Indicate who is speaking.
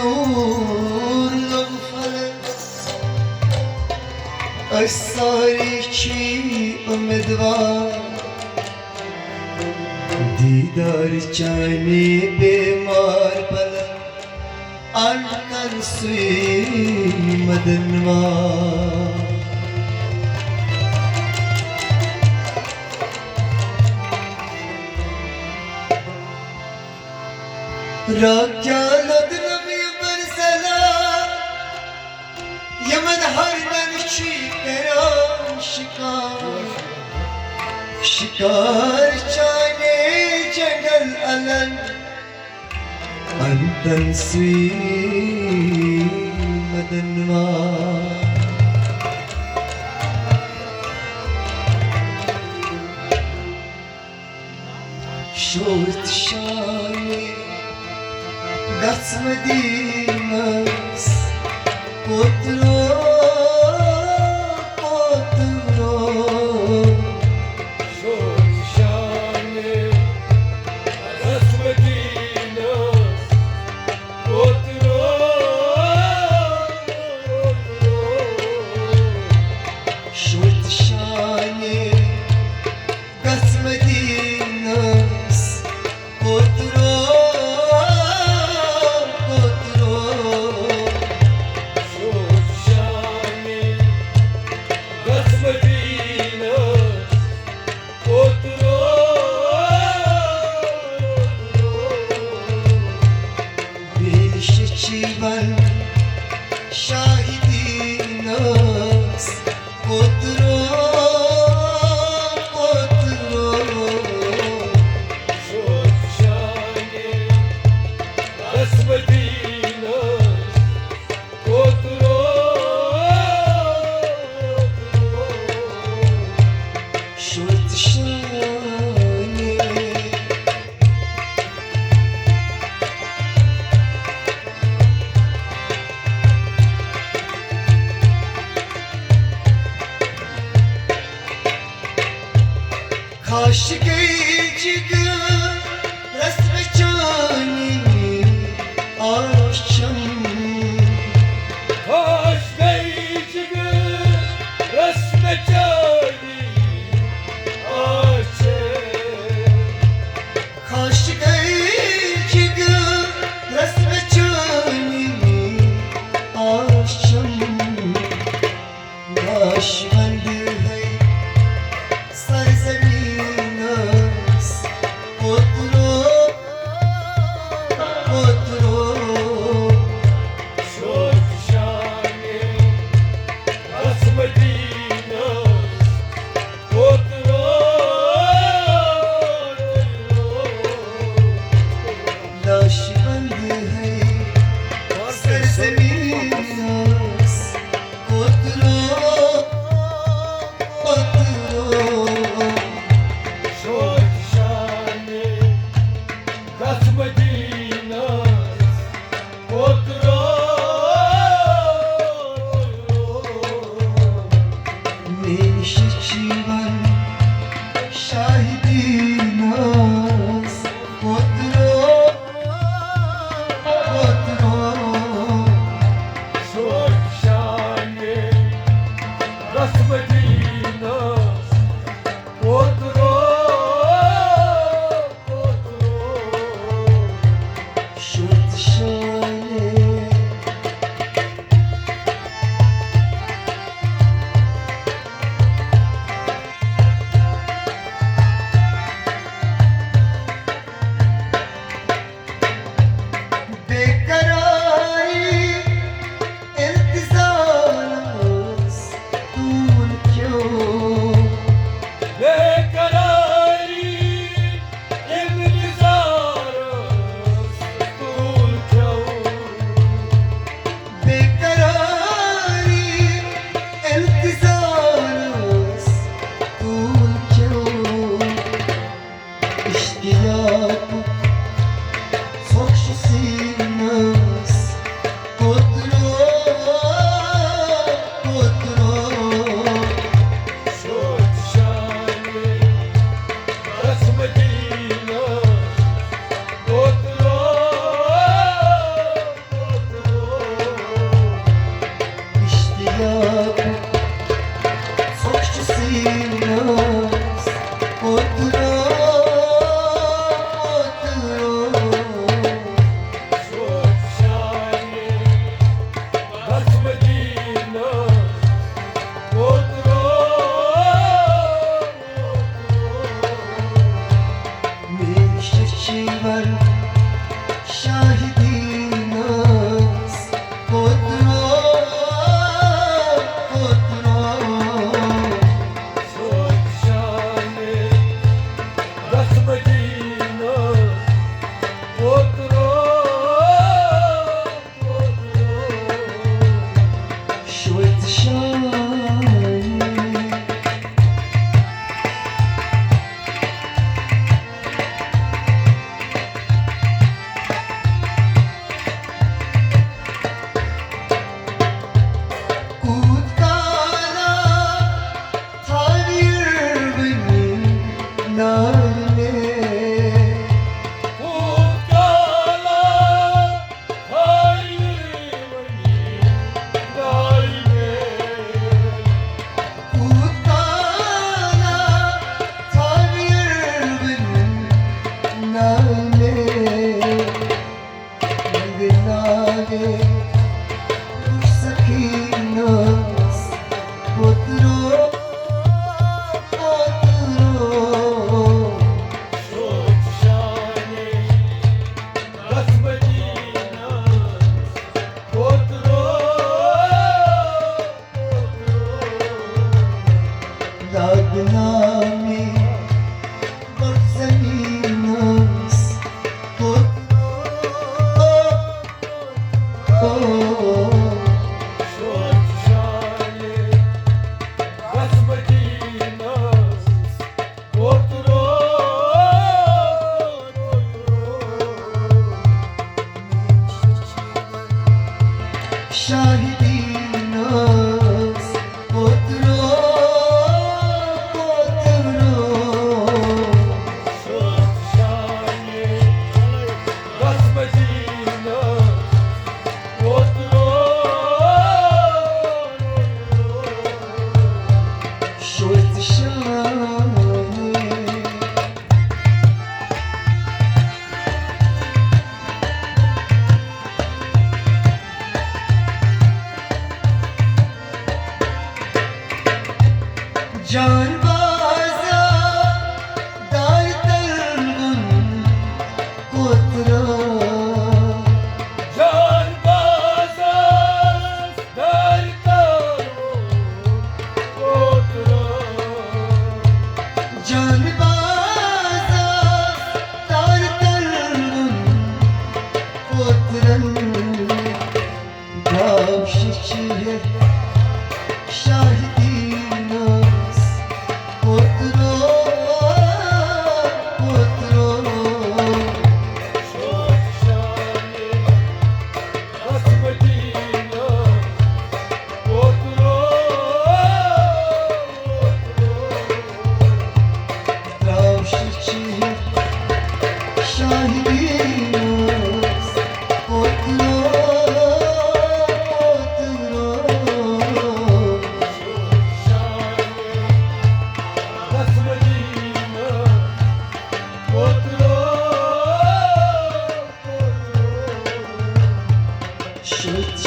Speaker 1: نور لغفلت از تاریکی امیدوار دیدار جانی بیمار بلد آنکن سوی مدنوار راکالت نمی برزلا یمن هر منشی کرام شکار چانے جنگل علن انتن سوی مدنوار شوت شانی Gasmediğimiz Kudro
Speaker 2: Şut şani Gasmediğimiz Kudro
Speaker 1: Şut şani Gasmediğimiz Kudro Ben şahidiniz Kudro
Speaker 2: Şut şani Gasmediğimiz Kudro
Speaker 1: Şut şani Kaşı gecigi resme cani aşçım
Speaker 2: Kaş beycigi resme cani açım
Speaker 1: Kaşı gecigi resme cani aşçım Naşivendi hey शाले सखीनस पुत्रो Lagna में बरसनीनस शाहिदीनस पुत्रो जान बाजा दार तलगुन कोतरा
Speaker 2: जान बाजा दार तलगुन कोतरा
Speaker 1: जान बाजा दार तलगुन कोतरन गाव शिशिरे शाहिदीनस पुत्रो शाहिदीनस पुत्रो should